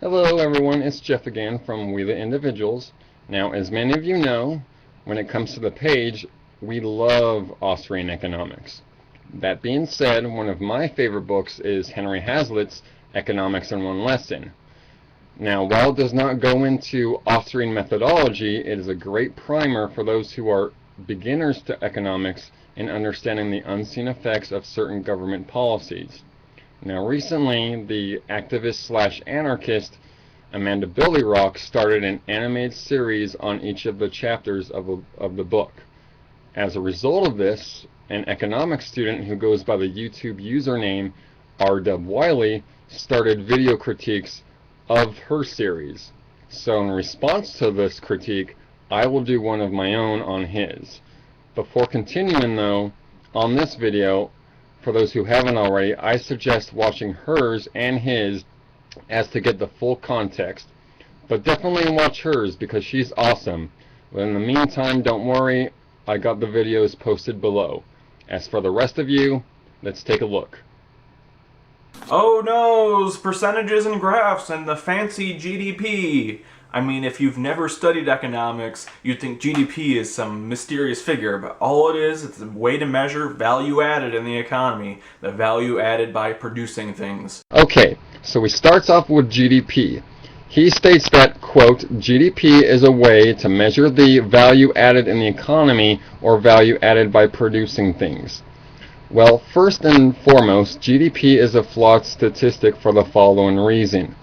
Hello everyone, it's Jeff again from We the Individuals. Now, as many of you know, when it comes to the page, we love Austrian economics. That being said, one of my favorite books is Henry Hazlitt's Economics in One Lesson. Now, while it does not go into Austrian methodology, it is a great primer for those who are beginners to economics in understanding the unseen effects of certain government policies. Now, recently, the activist/anarchist Amanda BillyRock started an animated series on each of the chapters of the book. As a result of this, an economics student who goes by the YouTube username R.Wiley started video critiques of her series. So in response to this critique, I will do one of my own on his. Before continuing though, on this video, for those who haven't already, I suggest watching hers and his as to get the full context. But definitely watch hers because she's awesome. But in the meantime, don't worry, I got the videos posted below. As for the rest of you, let's take a look. Oh no, percentages and graphs and the fancy GDP. I mean, if you've never studied economics, you'd think GDP is some mysterious figure, but all it is, it's a way to measure value added in the economy, the value added by producing things. Okay, so he starts off with GDP. He states that, quote, GDP is a way to measure the value added in the economy or value added by producing things. Well, first and foremost, GDP is a flawed statistic for the following reason.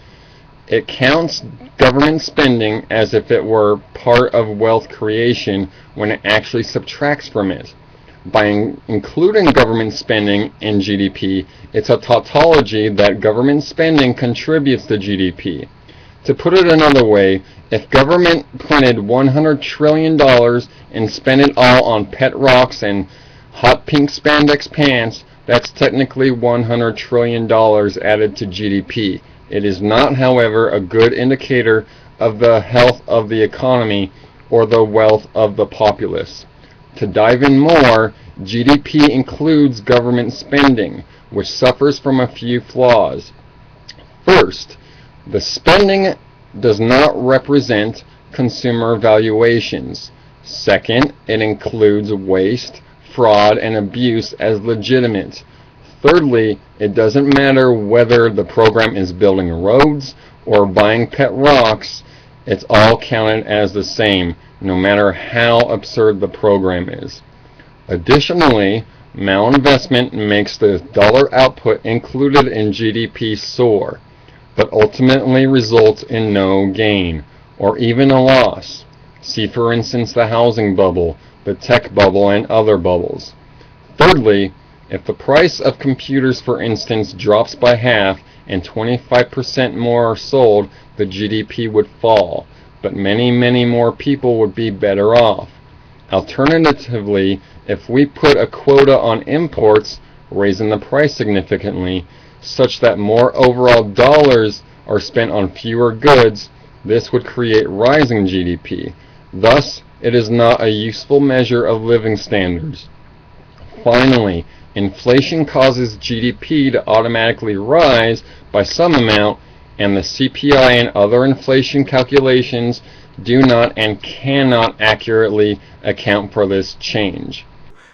It counts government spending as if it were part of wealth creation when it actually subtracts from it. By including government spending in GDP, it's a tautology that government spending contributes to GDP. To put it another way, if government printed $100 trillion and spent it all on pet rocks and hot pink spandex pants, that's technically $100 trillion added to GDP. It is not, however, a good indicator of the health of the economy or the wealth of the populace. To dive in more, GDP includes government spending, which suffers from a few flaws. First, the spending does not represent consumer valuations. Second, it includes waste, fraud, and abuse as legitimate. Thirdly, it doesn't matter whether the program is building roads or buying pet rocks, it's all counted as the same, no matter how absurd the program is. Additionally, malinvestment makes the dollar output included in GDP soar, but ultimately results in no gain, or even a loss. See for instance the housing bubble, the tech bubble, and other bubbles. Thirdly, if the price of computers, for instance, drops by half and 25% more are sold, the GDP would fall, but many more people would be better off. Alternatively, if we put a quota on imports, raising the price significantly, such that more overall dollars are spent on fewer goods, this would create rising GDP. Thus, it is not a useful measure of living standards. Finally, inflation causes GDP to automatically rise by some amount, and the CPI and other inflation calculations do not and cannot accurately account for this change.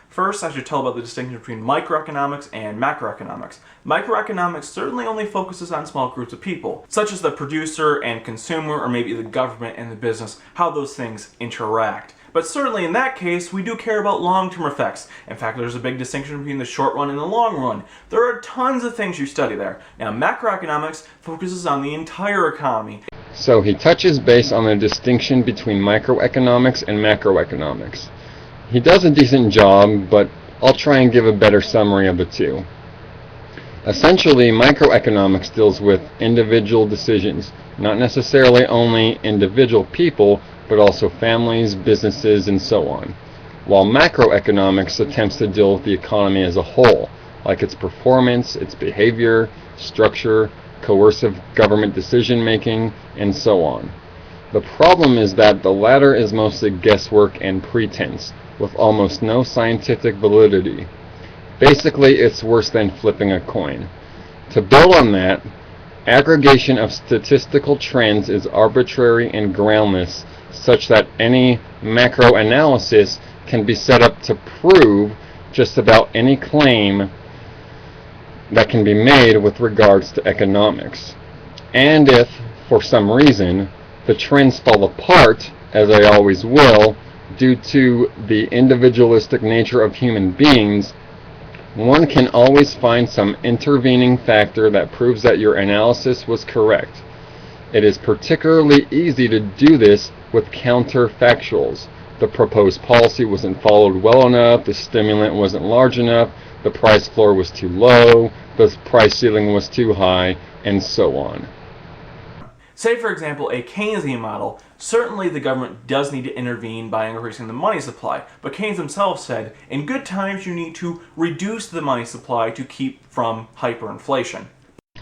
First, I should tell about the distinction between microeconomics and macroeconomics. Microeconomics certainly only focuses on small groups of people, such as the producer and consumer, or maybe the government and the business, how those things interact. But certainly in that case, we do care about long-term effects. In fact, there's a big distinction between the short run and the long run. There are tons of things you study there. Now, macroeconomics focuses on the entire economy. So he touches base on the distinction between microeconomics and macroeconomics. He does a decent job, but I'll try and give a better summary of the two. Essentially, microeconomics deals with individual decisions, not necessarily only individual people, but also families, businesses, and so on. While macroeconomics attempts to deal with the economy as a whole, like its performance, its behavior, structure, coercive government decision-making, and so on. The problem is that the latter is mostly guesswork and pretense, with almost no scientific validity. Basically, it's worse than flipping a coin. To build on that, aggregation of statistical trends is arbitrary and groundless, such that any macroanalysis can be set up to prove just about any claim that can be made with regards to economics. And if, for some reason, the trends fall apart, as they always will, due to the individualistic nature of human beings, one can always find some intervening factor that proves that your analysis was correct. It is particularly easy to do this with counterfactuals. The proposed policy wasn't followed well enough, the stimulant wasn't large enough, the price floor was too low, the price ceiling was too high, and so on. Say, for example, a Keynesian model. Certainly the government does need to intervene by increasing the money supply, but Keynes himself said, in good times you need to reduce the money supply to keep from hyperinflation.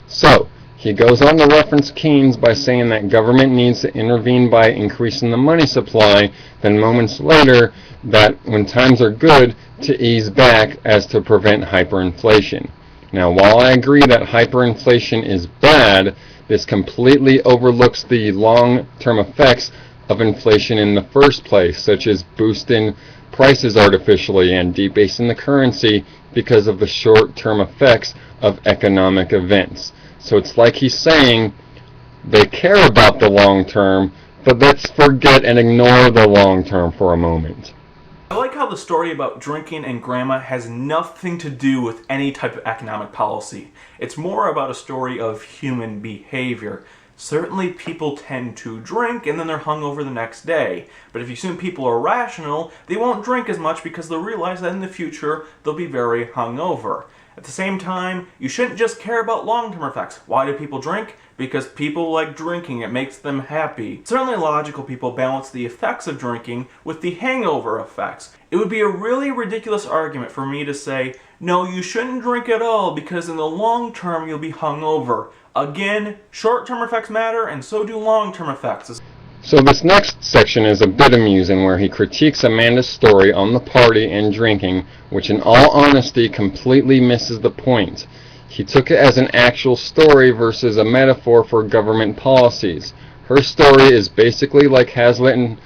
So, he goes on to reference Keynes by saying that government needs to intervene by increasing the money supply, then moments later that when times are good, to ease back as to prevent hyperinflation. Now, while I agree that hyperinflation is bad, this completely overlooks the long-term effects of inflation in the first place, such as boosting prices artificially and debasing the currency because of the short-term effects of economic events. So it's like he's saying they care about the long term, but let's forget and ignore the long term for a moment. I like how the story about drinking and grandma has nothing to do with any type of economic policy. It's more about a story of human behavior. Certainly people tend to drink and then they're hungover the next day. But if you assume people are rational, they won't drink as much because they'll realize that in the future they'll be very hungover. At the same time, you shouldn't just care about long-term effects. Why do people drink? Because people like drinking. It makes them happy. Certainly logical people balance the effects of drinking with the hangover effects. It would be a really ridiculous argument for me to say, no, you shouldn't drink at all because in the long term you'll be hungover. Again, short-term effects matter and so do long-term effects. So this next section is a bit amusing, where he critiques Amanda's story on the party and drinking, which in all honesty completely misses the point. He took it as an actual story versus a metaphor for government policies. Her story is basically like Hazlitt and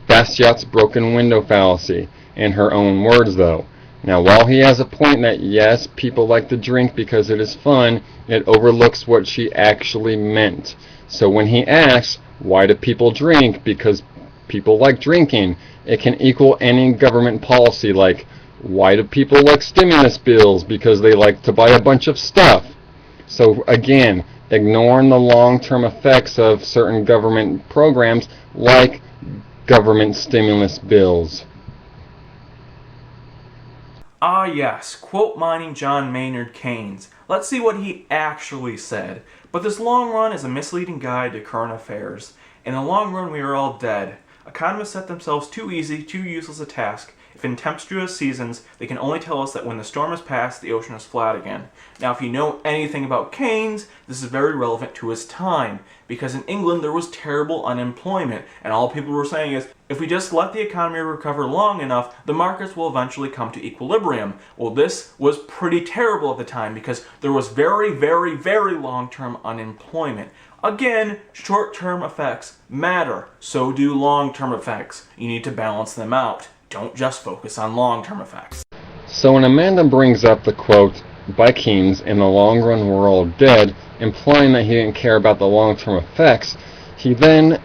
Bastiat's broken window fallacy, in her own words though. Now, while he has a point that yes, people like to drink because it is fun, it overlooks what she actually meant. So when he asks, why do people drink? Because people like drinking, it can equal any government policy like, why do people like stimulus bills? Because they like to buy a bunch of stuff. So again, ignoring the long-term effects of certain government programs like government stimulus bills. Ah yes, quote mining John Maynard Keynes. Let's see what he actually said. But this long run is a misleading guide to current affairs. In the long run we are all dead. Economists set themselves too easy, too useless a task. If in tempestuous seasons, they can only tell us that when the storm has passed, the ocean is flat again. Now if you know anything about Keynes, this is very relevant to his time. Because in England there was terrible unemployment, and all people were saying is, if we just let the economy recover long enough, the markets will eventually come to equilibrium. Well, this was pretty terrible at the time because there was very, very, very long-term unemployment. Again, short-term effects matter. So do long-term effects. You need to balance them out. Don't just focus on long-term effects. So when Amanda brings up the quote by Keynes, in the long run we're all dead, implying that he didn't care about the long-term effects, he then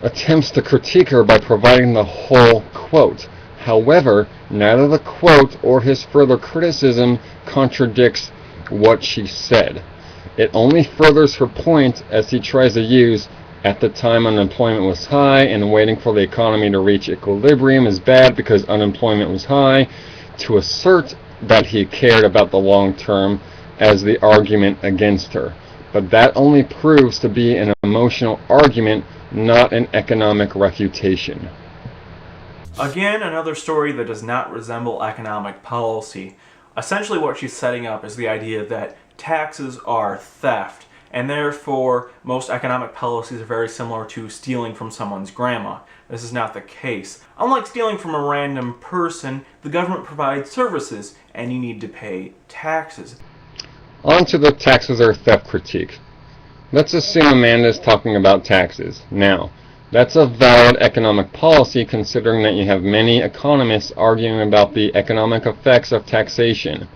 attempts to critique her by providing the whole quote. However, neither the quote or his further criticism contradicts what she said. It only furthers her point as he tries to use, at the time unemployment was high and waiting for the economy to reach equilibrium is bad because unemployment was high, to assert that he cared about the long term as the argument against her. But that only proves to be an emotional argument, not an economic refutation. Again, another story that does not resemble economic policy. Essentially what she's setting up is the idea that taxes are theft, and therefore most economic policies are very similar to stealing from someone's grandma. This is not the case. Unlike stealing from a random person, the government provides services, and you need to pay taxes. On to the taxes or theft critique. Let's assume Amanda's talking about taxes. Now, that's a valid economic policy considering that you have many economists arguing about the economic effects of taxation.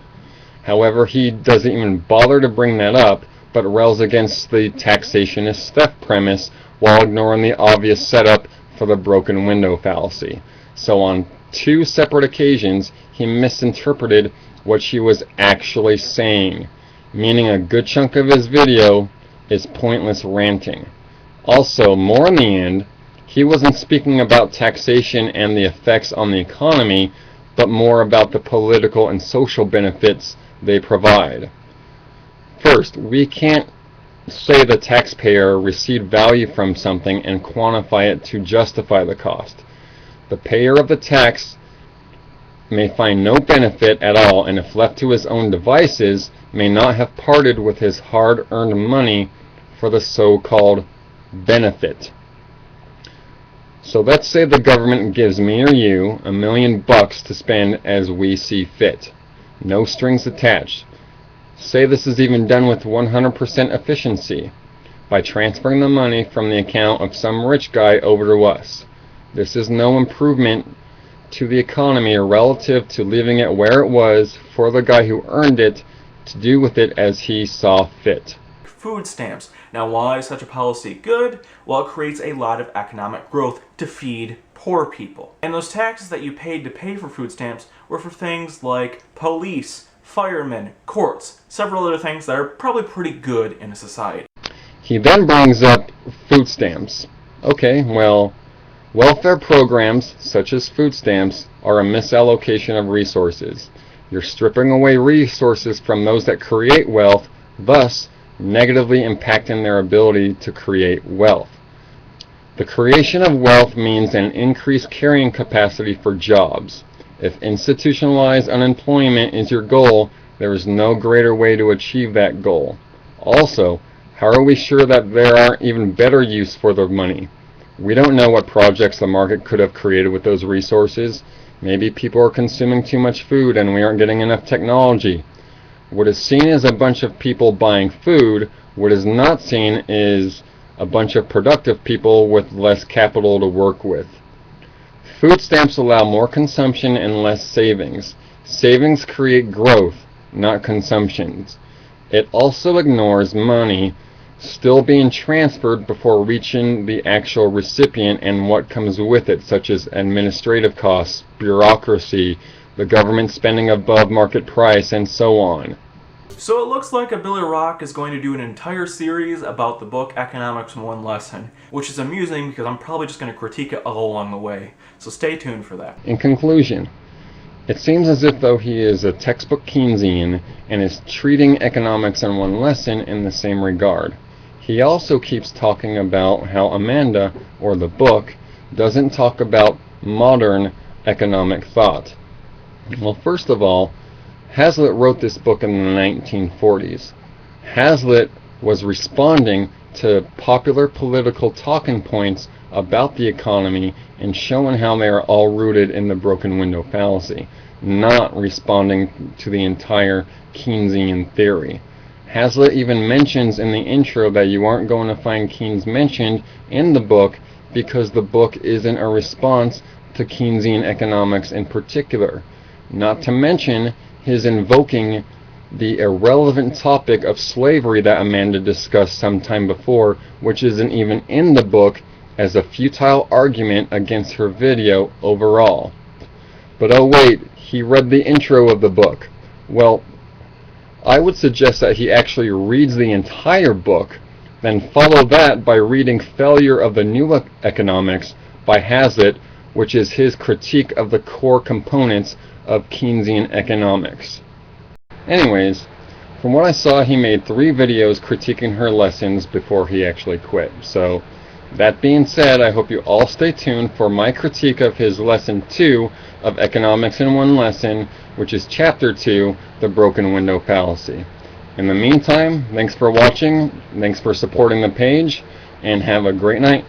However, he doesn't even bother to bring that up, but rails against the taxation is theft premise while ignoring the obvious setup for the broken window fallacy. So on two separate occasions, he misinterpreted what she was actually saying, meaning a good chunk of his video is pointless ranting. Also, more in the end, he wasn't speaking about taxation and the effects on the economy, but more about the political and social benefits they provide. First, we can't say the taxpayer received value from something and quantify it to justify the cost. The payer of the tax may find no benefit at all, and if left to his own devices, may not have parted with his hard-earned money for the so-called benefit. So let's say the government gives me or you $1 million to spend as we see fit. No strings attached. Say this is even done with 100% efficiency by transferring the money from the account of some rich guy over to us. This is no improvement to the economy relative to leaving it where it was for the guy who earned it to do with it as he saw fit. Food stamps. Now, why is such a policy good? Well, it creates a lot of economic growth to feed poor people. And those taxes that you paid to pay for food stamps were for things like police, firemen, courts, several other things that are probably pretty good in a society. He then brings up food stamps. Okay, well, welfare programs such as food stamps are a misallocation of resources. You're stripping away resources from those that create wealth, thus negatively impacting their ability to create wealth. The creation of wealth means an increased carrying capacity for jobs. If institutionalized unemployment is your goal, there is no greater way to achieve that goal. Also, how are we sure that there aren't even better use for the money? We don't know what projects the market could have created with those resources. Maybe people are consuming too much food and we aren't getting enough technology. What is seen as a bunch of people buying food, what is not seen is a bunch of productive people with less capital to work with. Food stamps allow more consumption and less savings. Savings create growth, not consumptions. It also ignores money still being transferred before reaching the actual recipient and what comes with it, such as administrative costs, bureaucracy, the government spending above market price, and so on. So it looks like BillyRock is going to do an entire series about the book Economics in One Lesson, which is amusing because I'm probably just going to critique it all along the way. So stay tuned for that. In conclusion, it seems as if though he is a textbook Keynesian and is treating Economics in One Lesson in the same regard. He also keeps talking about how Amanda, or the book, doesn't talk about modern economic thought. Well, first of all, Hazlitt wrote this book in the 1940s. Hazlitt was responding to popular political talking points about the economy and showing how they are all rooted in the broken window fallacy, not responding to the entire Keynesian theory. Hazlitt even mentions in the intro that you aren't going to find Keynes mentioned in the book because the book isn't a response to Keynesian economics in particular. Not to mention his invoking the irrelevant topic of slavery that Amanda discussed sometime before, which isn't even in the book, as a futile argument against her video overall. But oh wait, he read the intro of the book. Well, I would suggest that he actually reads the entire book, then follow that by reading Failure of the New Economics by Hazlitt, which is his critique of the core components of Keynesian economics. Anyways, from what I saw, he made 3 videos critiquing her lessons before he actually quit. So, that being said, I hope you all stay tuned for my critique of his Lesson 2 of Economics in One Lesson, which is Chapter 2, The Broken Window Fallacy. In the meantime, thanks for watching, thanks for supporting the page, and have a great night.